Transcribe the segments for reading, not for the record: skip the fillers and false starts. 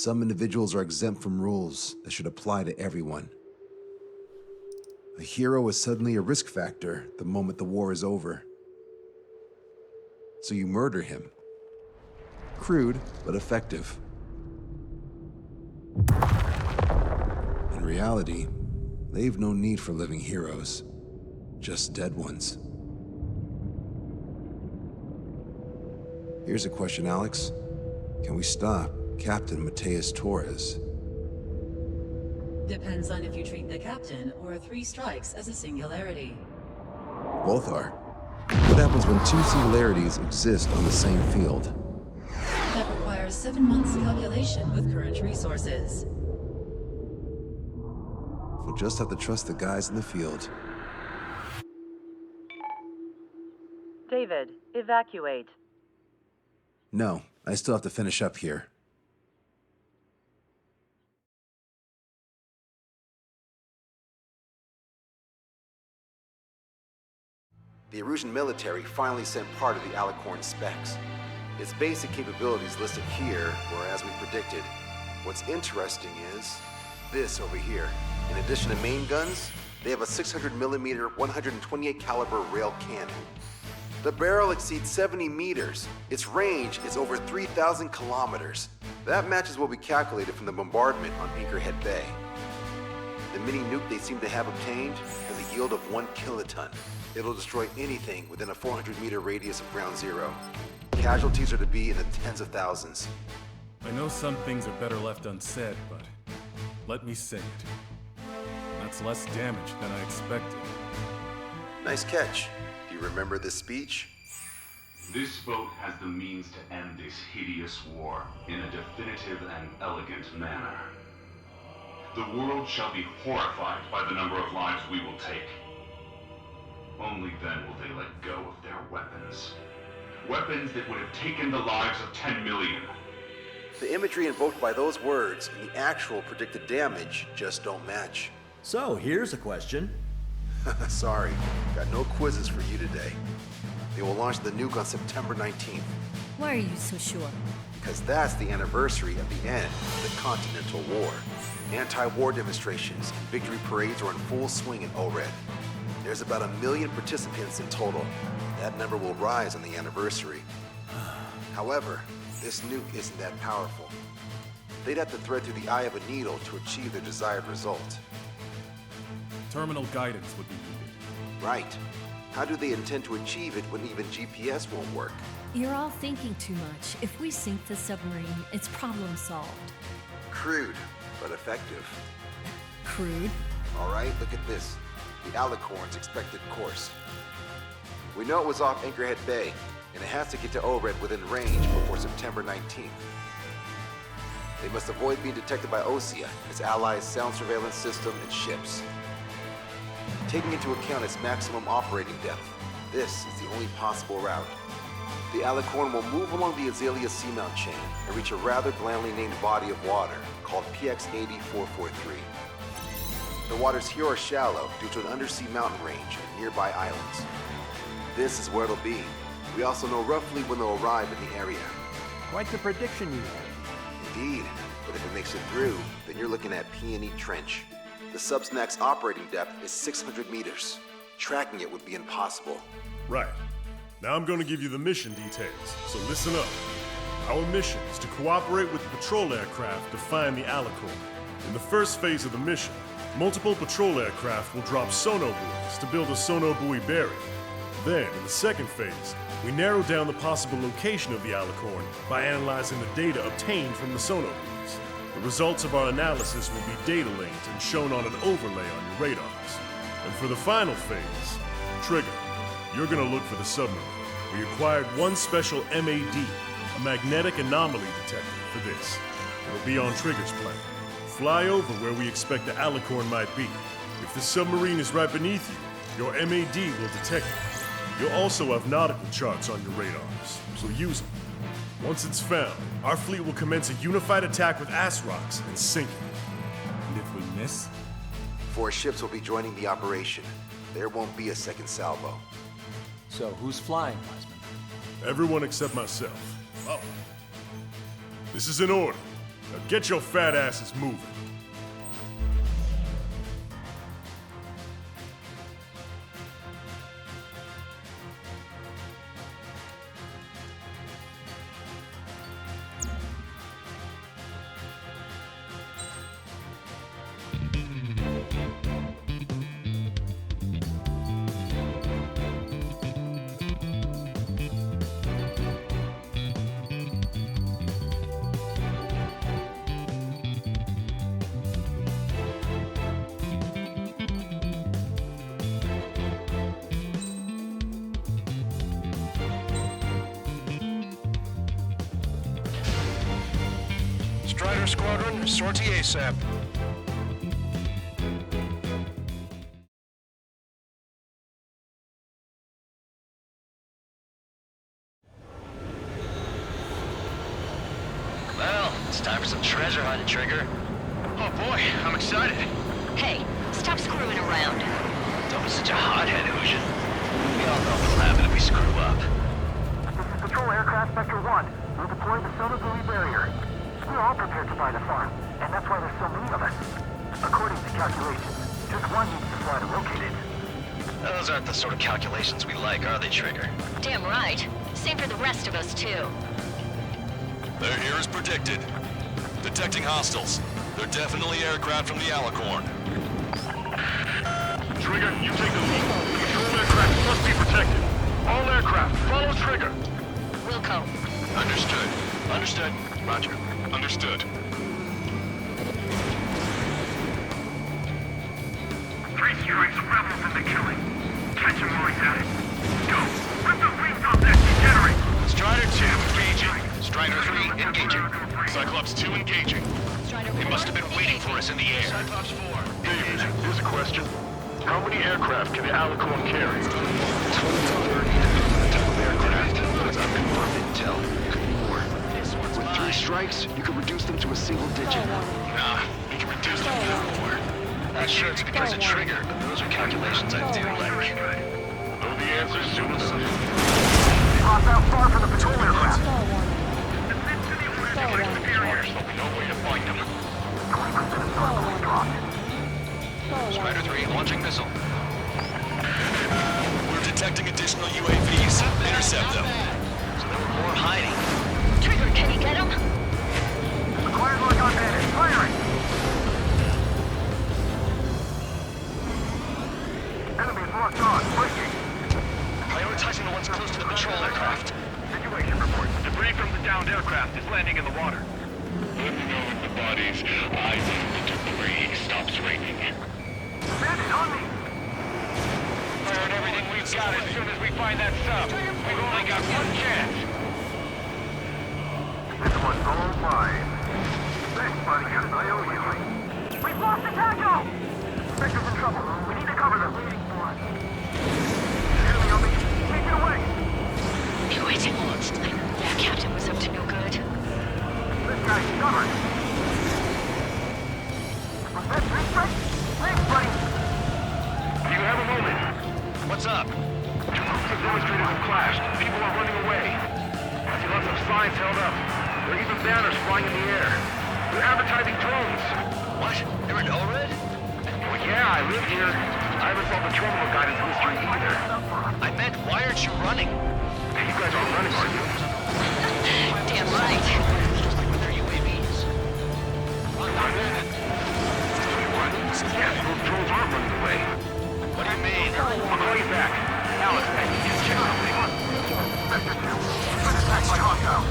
Some individuals are exempt from rules that should apply to everyone. A hero is suddenly a risk factor the moment the war is over. So you murder him. Crude, but effective. In reality, they've no need for living heroes, just dead ones. Here's a question, Alex. Can we stop Captain Mateus Torres? Depends on if you treat the captain or 3 strikes as a singularity. Both are. What happens when 2 singularities exist on the same field? That requires 7 months calculation with current resources. We'll just have to trust the guys in the field. David, evacuate. No, I still have to finish up here. The Erusian military finally sent part of the Alicorn specs. Its basic capabilities listed here were as we predicted. What's interesting is this over here. In addition to main guns, they have a 600mm 128 caliber rail cannon. The barrel exceeds 70 meters. Its range is over 3,000 kilometers. That matches what we calculated from the bombardment on Anchorhead Bay. The mini nuke they seem to have obtained has a yield of 1 kiloton. It'll destroy anything within a 400-meter radius of ground zero. Casualties are to be in the tens of thousands. I know some things are better left unsaid, but let me say it. That's less damage than I expected. Nice catch. Do you remember this speech? This vote has the means to end this hideous war in a definitive and elegant manner. The world shall be horrified by the number of lives we will take. Only then will they let go of their weapons. Weapons that would have taken the lives of 10 million. The imagery invoked by those words and the actual predicted damage just don't match. So, here's a question. Sorry, got no quizzes for you today. They will launch the nuke on September 19th. Why are you so sure? Because that's the anniversary of the end of the Continental War. Anti-war demonstrations and victory parades are in full swing in ORED. There's about 1 million participants in total. That number will rise on the anniversary. However, this nuke isn't that powerful. They'd have to thread through the eye of a needle to achieve their desired result. Terminal guidance would be needed. Right. How do they intend to achieve it when even GPS won't work? You're all thinking too much. If we sink the submarine, it's problem solved. Crude, but effective. Crude? All right, look at this. The Alicorn's expected course. We know it was off Anchorhead Bay, and it has to get to ORED within range before September 19th. They must avoid being detected by OSEA, its allies' sound surveillance system, and ships. Taking into account its maximum operating depth, this is the only possible route. The Alicorn will move along the Azalea Seamount chain and reach a rather blandly named body of water called PX-80443. The waters here are shallow due to an undersea mountain range and nearby islands. This is where it'll be. We also know roughly when they'll arrive in the area. Quite the prediction you have. Indeed, but if it makes it through, then you're looking at P&E Trench. The Subsnac's operating depth is 600 meters. Tracking it would be impossible. Right. Now I'm going to give you the mission details, so listen up. Our mission is to cooperate with the patrol aircraft to find the Alicorn. In the first phase of the mission, multiple patrol aircraft will drop sonobuoys to build a sonobuoy bearing. Then, in the second phase, we narrow down the possible location of the Alicorn by analyzing the data obtained from the sonobuoys. The results of our analysis will be data linked and shown on an overlay on your radars. And for the final phase, Trigger, you're gonna look for the submarine. We acquired one special MAD, a magnetic anomaly detector, for this. It'll be on Trigger's plane. Fly over where we expect the Alicorn might be. If the submarine is right beneath you, your MAD will detect it. You'll also have nautical charts on your radars, so use them. Once it's found, our fleet will commence a unified attack with ass rocks and sink it. And if we miss? 4 ships will be joining the operation. There won't be a second salvo. So, who's flying, Wiseman? Everyone except myself. Oh. This is in order. Now get your fat asses moving. Strider Squadron, sortie ASAP. Well, it's time for some treasure hunting, Trigger. Oh boy, I'm excited. Hey, stop screwing around. Don't be such a hothead, Ocean. We all know what'll happen if we screw up. This is Patrol Aircraft Sector 1. We'll deploy the solar buoy barrier. We're all prepared to buy the farm, and that's why there's so many of us. According to calculations, just one needs to fly to locate it. Those aren't the sort of calculations we like, are they, Trigger? Damn right. Same for the rest of us, too. They're here as predicted. Detecting hostiles. They're definitely aircraft from the Alicorn. Trigger, you take the lead. The patrol aircraft must be protected. All aircraft, follow Trigger. Wilco. Understood. Understood. Roger. Understood. Three strikes, rebels in the killing. Catch him while he's at it. Go! Rip the wings off that degenerate! Strider 2, engaging. Strider 3, engaging. Cyclops 2 engaging. They must have been waiting for us in the air. Cyclops 4, David, here's a question. How many aircraft can the Alicorn carry? 20 to 30. The type of aircraft. That's unconfirmed intel. Could be more. With 3 strikes, you could reduce them to a single digit. Nah, we can reduce them to 4. Not sure it's because of Trigger, but those are calculations I do like. Know the answer soon enough. Hop out far from the patrol aircraft. No way to find them. 20% of solar buoy dropped. Strider 3, launching missile. We're detecting additional UAVs. Intercept them. So there were more hiding. Trigger, can you get him? Acquired lock on bandit. Firing! Enemies locked on. Breaking. Prioritizing the ones close to the patrol aircraft. Situation report. Debris from the downed aircraft is landing in the water. Let me know if the bodies. I think the debris stops raining. Bandit, on me! Firing everything we've got as soon as we find that sub. We've only got one chance. This one's all mine. Thanks, buddy. I owe you. We've lost the tango! Vector's in trouble. We need to cover them. Waiting for us. Enemy on me. Take it away! Wait. That captain was up to no good. This guy's stubborn. Was that 3 strikes? Thanks, buddy. Do you have a moment? What's up? 2 groups of demonstrators have clashed. People are running away. I see lots of signs held up. There are even banners flying in the air. They're advertising drones. What? You're in ORED? Well, yeah, I live here. I haven't solved the terminal guidance mystery either. I meant, why aren't you running? You guys aren't running, are you? Damn right. Just like with their UAVs. Yes, those drones aren't running away. What do you mean? I'll call you back. Alex, I need you to check something. Vector 2. Been attacked by hostile.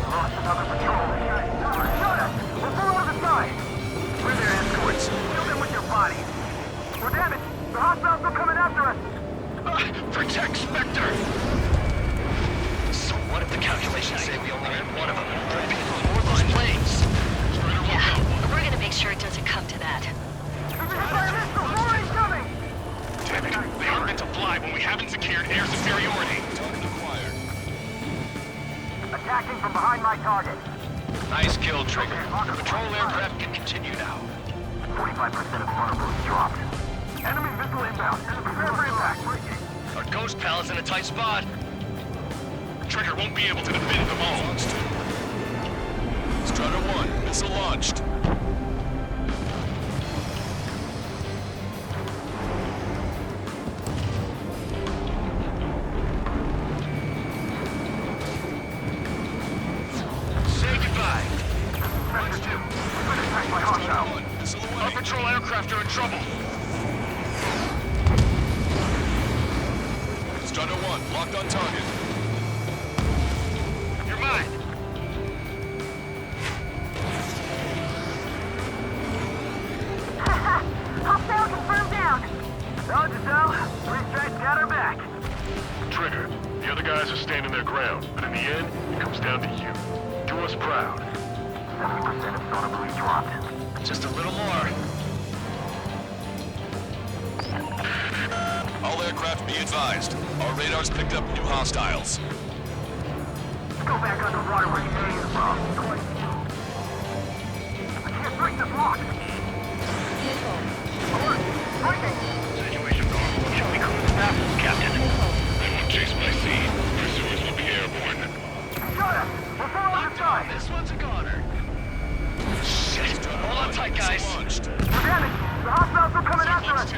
Lost another patrol. Shot us! We'll pull over the side. We're their escorts. Kill them with your bodies. We're damaged. The hostiles are coming after us. Protect Spectre! So what if the calculations say we only need one of them? There are people aboard those planes. Yeah, we're gonna make sure it doesn't come to that. More incoming! Damn it. They aren't meant to fly when we haven't secured air superiority. Target acquired. Attacking from behind my target. Nice kill, Trigger. The patrol aircraft can continue now. 45% of Farnborough dropped. Enemy missile inbound. Prepare for impact. Our ghost pal is in a tight spot. Trigger won't be able to defend them all. Strider 1, missile launched. Say goodbye. Message 2. We've been attacked by hostiles. 1, missile away. Our patrol aircraft are in trouble. Strider 1, locked on target. You're mine. Hostile confirmed down. Told you so. Three strikes got her back. Trigger, the other guys are standing their ground, but in the end, it comes down to you. Do us proud. 70% of sonar buoys dropped. Just a little more. All aircraft be advised. Our radars picked up new hostiles. Go back underwater where you came from. I can't break this lock. Alert! Breaking! Situation normal. Shall we cruise fast, Captain? I won't chase by sea. Pursuers will be airborne. Got us! We're far on the side! This one's a goner. Shit. Hold on tight, guys. Launched. We're damaged! The hostiles are coming after us!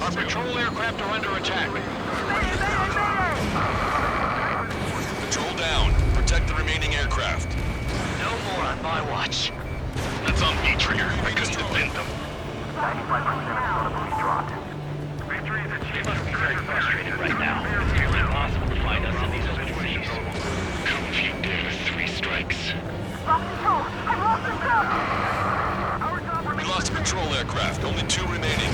Our patrol aircraft are under attack. Mayday! Mayday! Mayday! Patrol down. Protect the remaining aircraft. No more on my watch. That's on me, Trigger. I couldn't defend them. 95% of sonar buoys dropped. Victory is achieved. They must be very frustrated right now. It's nearly impossible to find us in these situations. Come if you dare, 3 strikes. Lost control! I've lost control! Our top We remains lost a patrol aircraft. Only 2 remaining.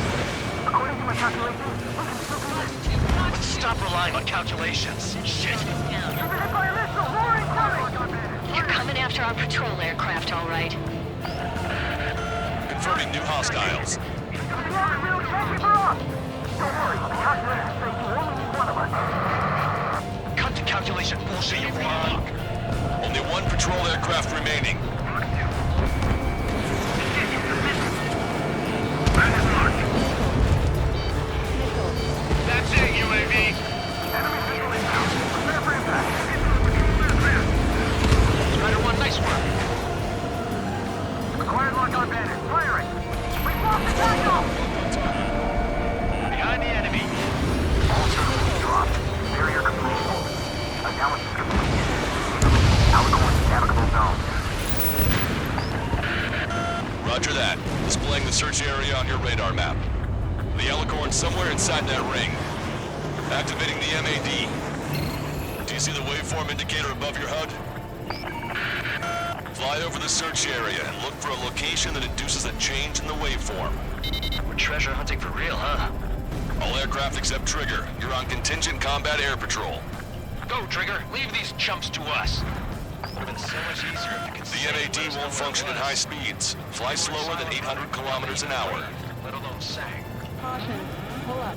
according to my calculations, we can still do this. Let's stop relying on calculations. Shit. We've been hit by a missile! More incoming! They're coming after our patrol aircraft, all right. Confirming new hostiles. The army really can't keep her up! Don't worry, the calculations say you only need one of us. Cut the calculation bullshit, you moron. Only 1 patrol aircraft remaining. That's it, UAV. Enemy visual inbound. Prepare for impact. Strider 1, nice work. Acquired lock on bandit. Firing! We've lost the tackle! Behind the enemy. All services dropped. Barrier complete. Analysis complete. Alicorn navigable zone. Roger that. Displaying the search area on your radar map. The Alicorn's somewhere inside that ring. Activating the MAD. Do you see the waveform indicator above your HUD? Fly over the search area and look for a location that induces a change in the waveform. We're treasure hunting for real, huh? All aircraft except Trigger. You're on contingent combat air patrol. Go, Trigger. Leave these chumps to us. Would have been so much easier if you could The MAD won't function at high speeds. Fly slower than 800 kilometers an hour. Let alone sang. Caution. Pull up.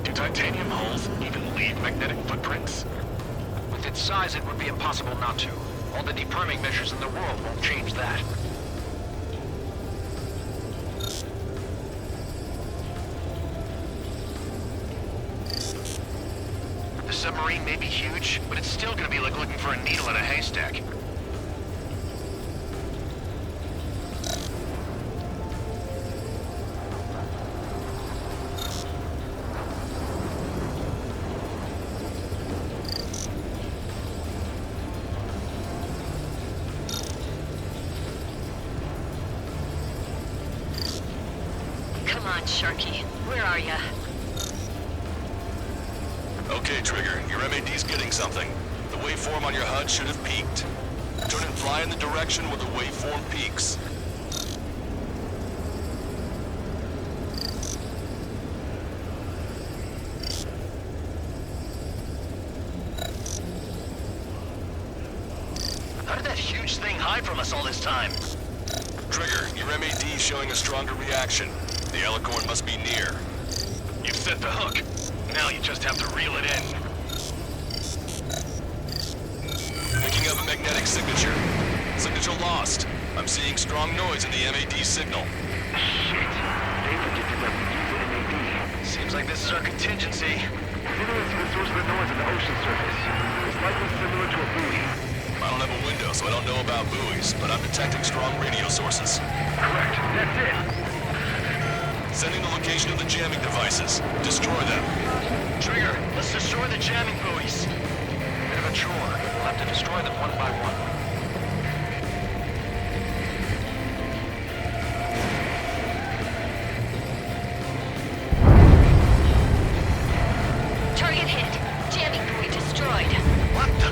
Do titanium hulls even leave magnetic footprints? With its size, it would be impossible not to. All the deperming measures in the world won't change that. The submarine may be huge, but it's still gonna be like looking for a needle in a haystack. Come on, Sharky. Where are ya? Okay, Trigger, your MAD's getting something. The waveform on your HUD should have peaked. Turn and fly in the direction where the waveform peaks. How did that huge thing hide from us all this time? Trigger, your MAD's showing a stronger reaction. The Alicorn must be near. You've set the hook. Now you just have to reel it in. Picking up a magnetic jamming signature. Signature lost. I'm seeing strong noise in the MAD signal. Shit. They predicted that we'd use the MAD. Seems like this is our contingency. Consider it the source of the noise at the ocean surface. It's likely similar to a buoy. I don't have a window, so I don't know about buoys, but I'm detecting strong radio sources. Correct. That's it. Sending the location of the jamming devices. Destroy them. Trigger, let's destroy the jamming buoys. Bit of a chore. We'll have to destroy them one by one. Target hit. Jamming buoy destroyed. What the?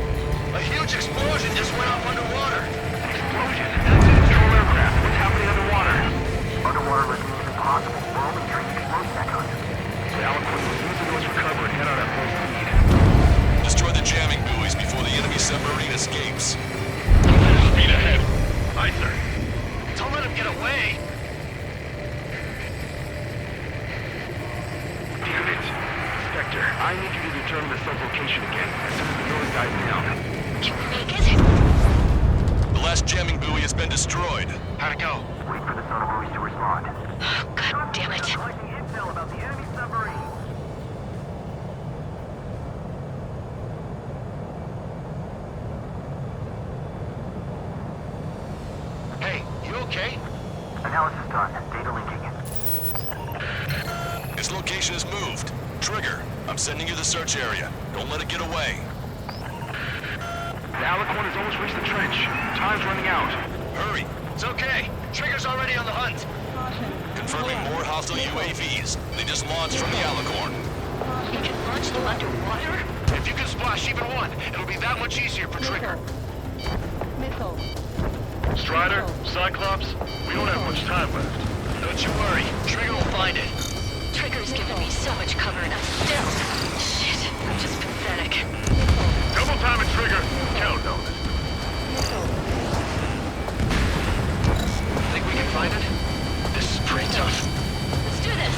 A huge explosion just went off underwater. Explosion? That's a patrol aircraft. What's happening underwater? Underwater listening is impossible. We're only training close echoes. The Alicorn will use the noise recover and head out at full speed. Destroy the jamming buoys before the enemy submarine escapes. Speed ahead. Aye, sir. Don't let him get away. Damn it. Spectre, I need you to determine the sub's location again as soon as the noise dies down. Can we make it? The last jamming buoy has been destroyed. How'd it go? Wait for the sonar buoys to respond. God damn it. Collecting intel about the enemy submarine. Hey, you okay? Analysis done. Data linking. Its location is moved. Trigger, I'm sending you the search area. Don't let it get away. The Alicorn has almost reached the trench. Time's running out. Hurry. It's okay. Trigger's already on the hunt. Confirming more hostile UAVs. They just launched from the Alicorn. You can launch them underwater? If you can splash even one, it'll be that much easier for Trigger. Missile. Strider, Cyclops, we don't have much time left. Don't you worry. Trigger will find it. Trigger's given me so much cover and I'm still... Shit, I'm just pathetic. Double time it, Trigger. Count on it. Think we can find it? This is pretty tough. Let's do this.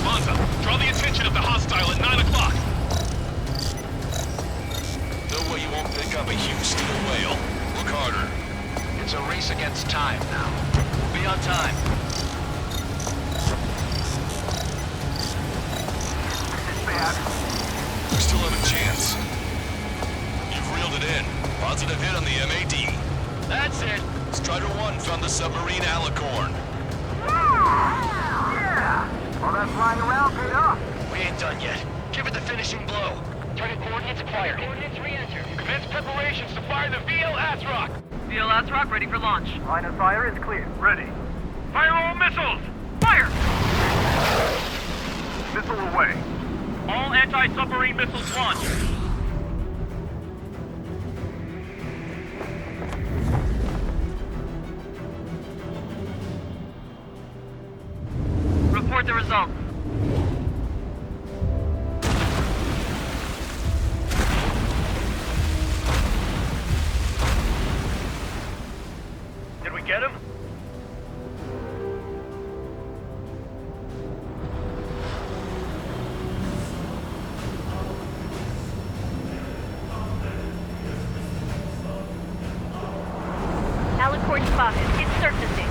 Monza, draw the attention of the hostile at 9 o'clock. No way you won't pick up a huge steel whale. Look harder. It's a race against time now. We'll be on time. We still have a chance. You've reeled it in. Positive hit on the MAD. That's it. Strider 1 found the submarine Alicorn. Yeah! All that flying around paid off. We ain't done yet. Give it the finishing blow. Target coordinates acquired. Coordinates re-enter. Commence preparations to fire the VL Asrock. VL Asrock ready for launch. Line of fire is clear. Ready. Fire all missiles! Fire! Missile away. All anti-submarine missiles launched. Report the results. Did we get him? Alicorn spotted. It's surfacing.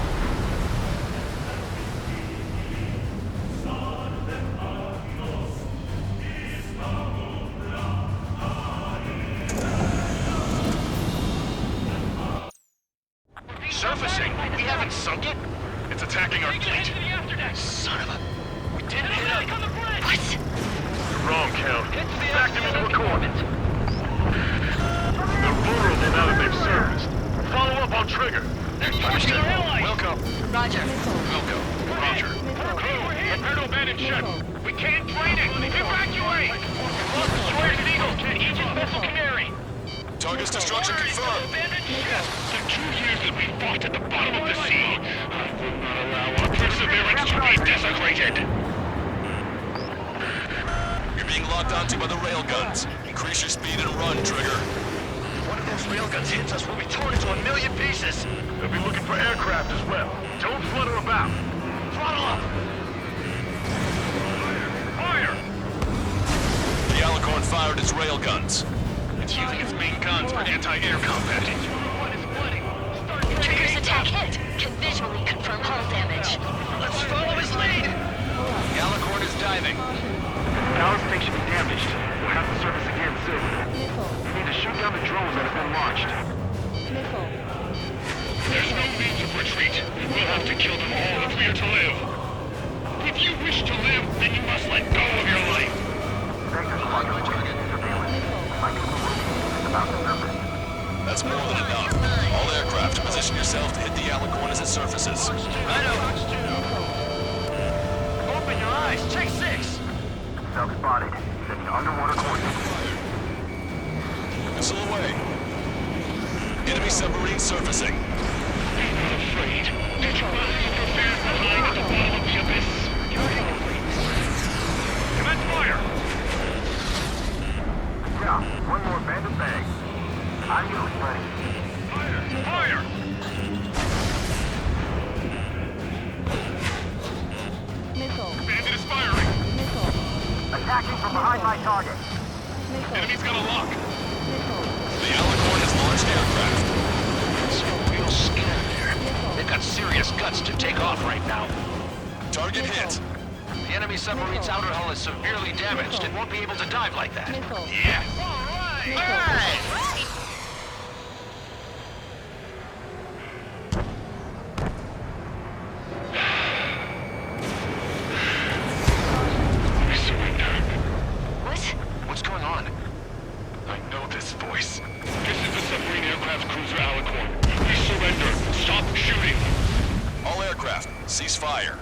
Surfacing? We haven't sunk it? It's attacking our fleet. Son of a... We didn't hit him. What? You're wrong, Count. Back them into a coordinate. They're vulnerable now that they've surfaced. Follow up on Trigger. Understood. Welcome. Roger. Welcome. Roger. Crew, prepare to abandon ship. We can't drain it. Evacuate! Lost destroyers and Eagles. Aegis vessel Canary. Target's destruction confirmed. The 2 years that we fought at the bottom of the sea, I will not allow our perseverance to be desecrated. You're being locked onto by the railguns. Increase your speed and run, Trigger. One of those railguns hits us, we'll be torn into a million pieces. They'll be looking for aircraft as well. Don't flutter about. Throttle up. Fire! The Alicorn fired its railguns. It's using its main guns for anti-air combat. Trigger's attack hit. Can visually confirm hull damage. Let's follow his lead! The Alicorn is diving. Power station damaged. We'll have to surface again soon. We need to shoot down the drones that have been launched. There's no means of retreat. We'll have to kill them all if we are to live. If you wish to live, then you must let go of your life. That's more than enough. All aircraft, position yourself to hit the Alicorn as it surfaces. Righto. Open your eyes. Check 6. Self-spotted. Setting underwater course. Missile away. Enemy submarine surfacing. Be not afraid. Did you not see prepared behind at the bottom of the abyss? Commence fire! Yeah, one more bandit bag. I'm yours, buddy. Fire! Fire! Bandit is firing! Attacking from behind my target. Enemy's got a lock! The Alicorn has launched aircraft. It's a real scare there. They've got serious guts to take off right now. Target hit. The enemy submarine's outer hull is severely damaged and won't be able to dive like that. Yeah. All right! What? What's going on? I know this voice. This is the submarine aircraft cruiser Alicorn. We surrender. Stop shooting. All aircraft, cease fire.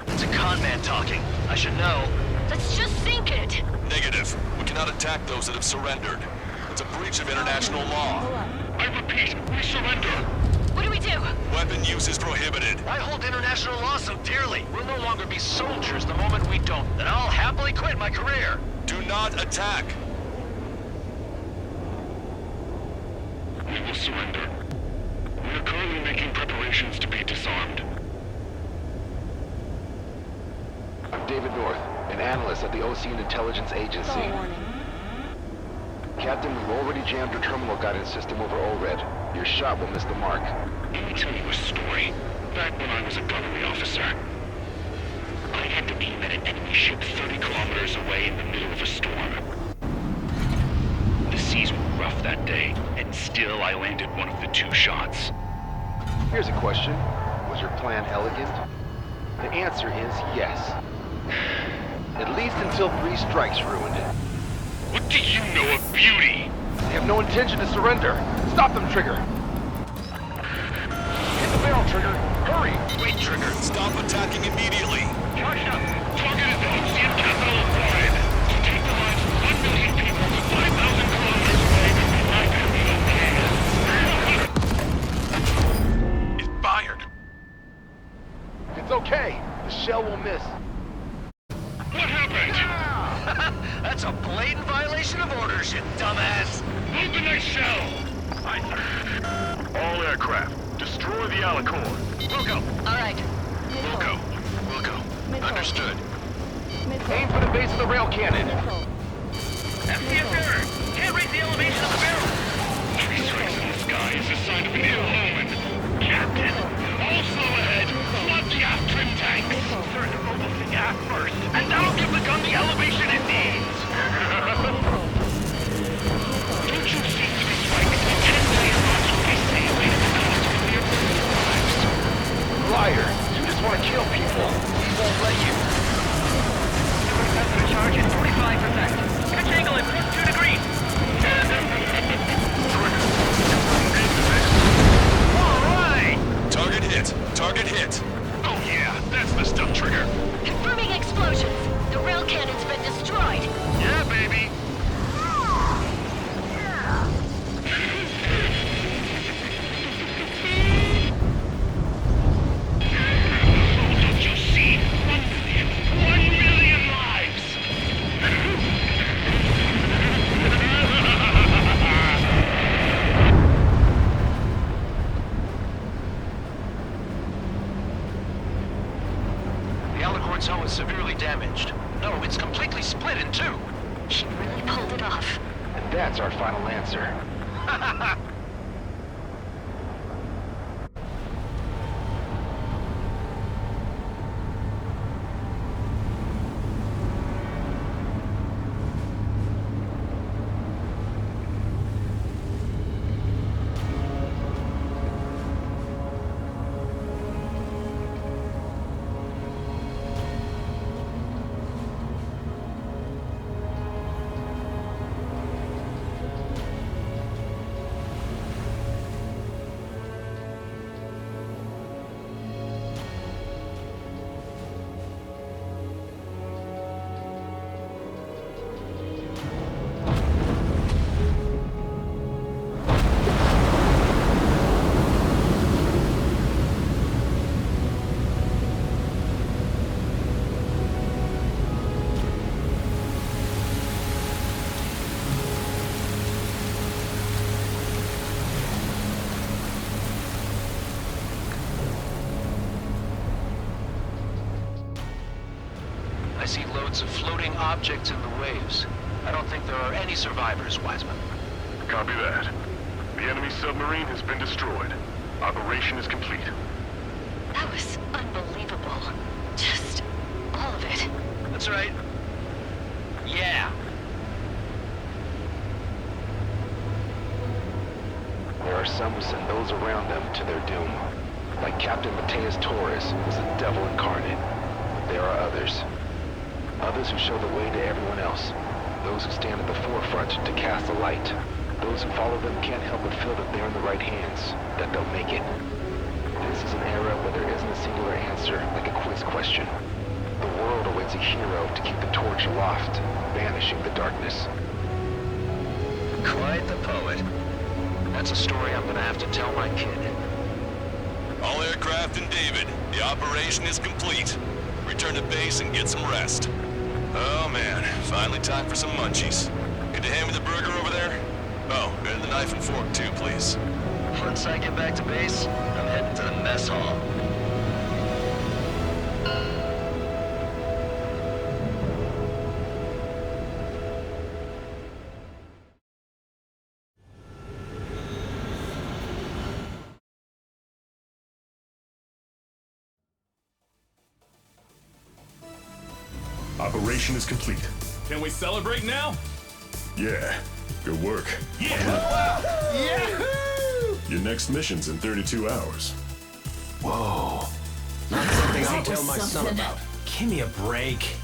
It's a con man talking. I should know. Let's just sink it. Negative. We cannot attack those that have surrendered. It's a breach of international law. I repeat, we surrender. What do we do? Weapon use is prohibited. I hold international law so dearly. We'll no longer be soldiers the moment we don't. Then I'll happily quit my career. Do not attack. We will surrender. We are currently making preparations to be disarmed. I'm David North, an analyst at the Ocean Intelligence Agency. Captain, we've already jammed your terminal guidance system over ORED. Your shot will miss the mark. Let me tell you a story. Back when I was a gunnery officer, I had to aim at an enemy ship 30 kilometers away in the middle of a storm. The seas were rough that day, and still I landed one of the 2 shots. Here's a question. Was your plan elegant? The answer is yes. At least until 3 strikes ruined it. What do you know of beauty? They have no intention to surrender. Stop them, Trigger! Hit the barrel, Trigger! Hurry! Wait, Trigger. Stop attacking immediately. Charged up! Target is the ocean capital of Florida. To take the lives of 1 million people 5,000 kilometers away, I can be okay. It fired. It's okay. The shell will miss. What happened? That's a blatant violation of orders, you dumbass! Open that shell! All aircraft, destroy the Alicorn. We'll go. All right. We'll go. We'll go. Understood. Aim for the base of the rail cannon. FPS error! Can't reach the elevation of the barrel! 3 strikes in the sky is a sign of an ill omen. Captain, all slow ahead. Flood the aft trim tanks. Turn the focusing aft first, and that'll give the gun the elevation it needs. Don't you see 3 strikes? 10 million knots will be saved at the cost of near 30 lives. Liar, you just want to kill people. We won't let you. Temperature charge is 45%. Pitch angle at +2 degrees. That's our final answer. I see loads of floating objects in the waves. I don't think there are any survivors, Wiseman. Copy that. The enemy submarine has been destroyed. Operation is complete. That was unbelievable. Just all of it. That's right. Yeah. There are some who send those around them to their doom. Like Captain Mateus Torres, who's the devil incarnate. There are others. Others who show the way to everyone else. Those who stand at the forefront to cast the light. Those who follow them can't help but feel that they're in the right hands, that they'll make it. This is an era where there isn't a singular answer, like a quiz question. The world awaits a hero to keep the torch aloft, banishing the darkness. Quite the poet. That's a story I'm gonna have to tell my kid. All aircraft in David, the operation is complete. Return to base and get some rest. Oh man, finally time for some munchies. Could you hand me the burger over there? Oh, and the knife and fork too, please. Once I get back to base, I'm heading to the mess hall. Operation is complete. Can we celebrate now? Yeah, good work. Yeah! Yahoo! Your next mission's in 32 hours. Whoa. Not something I'll That was tell my son something. about. Give me a break.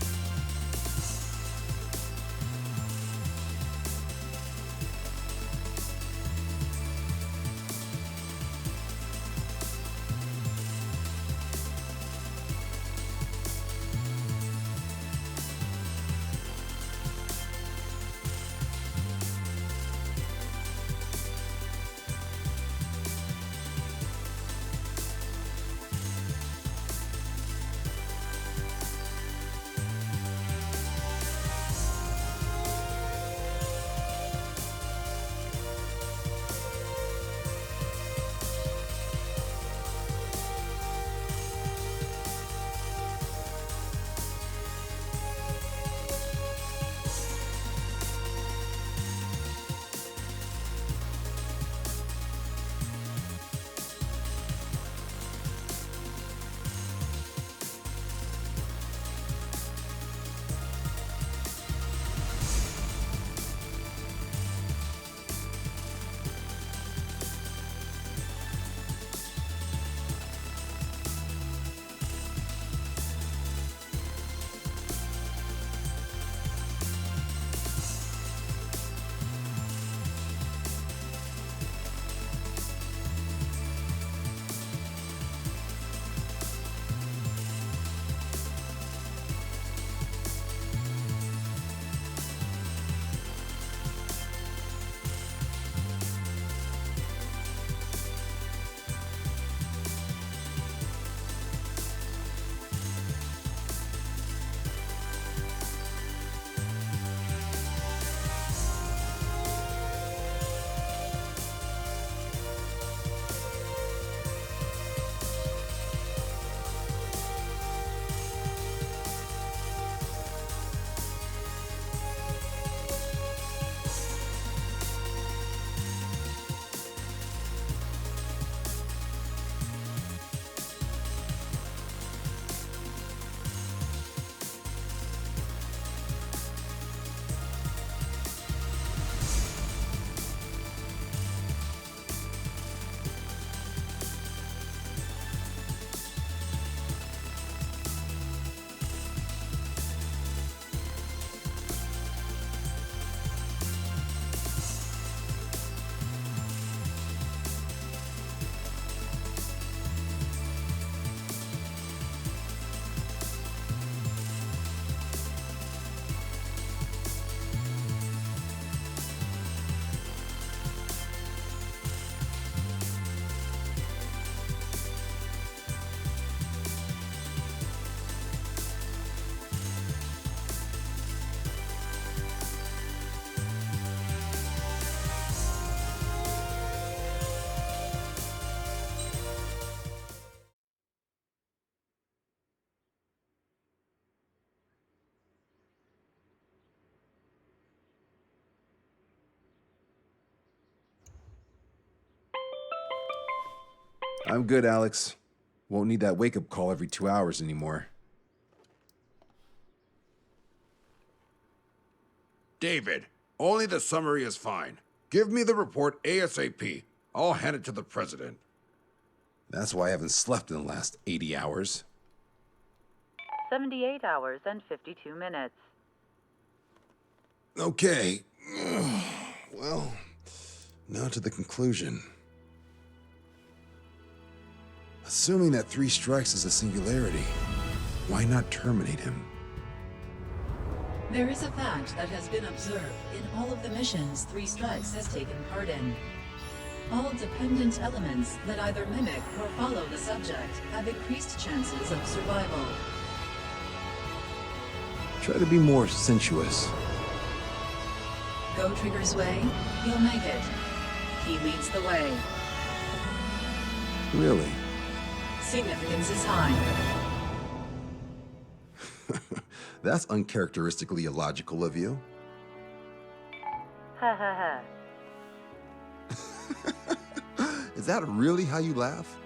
I'm good, Alex. Won't need that wake-up call every 2 hours anymore. David, only the summary is fine. Give me the report ASAP. I'll hand it to the president. That's why I haven't slept in the last 80 hours. 78 hours and 52 minutes. Okay. Well, now to the conclusion. Assuming that 3 strikes is a singularity, why not terminate him? There is a fact that has been observed in all of the missions 3 Strikes has taken part in. All dependent elements that either mimic or follow the subject have increased chances of survival. Try to be more sensuous. Go Trigger's way, you'll make it. He leads the way. Really? Significance is high. That's uncharacteristically illogical of you. Ha ha ha. Is that really how you laugh?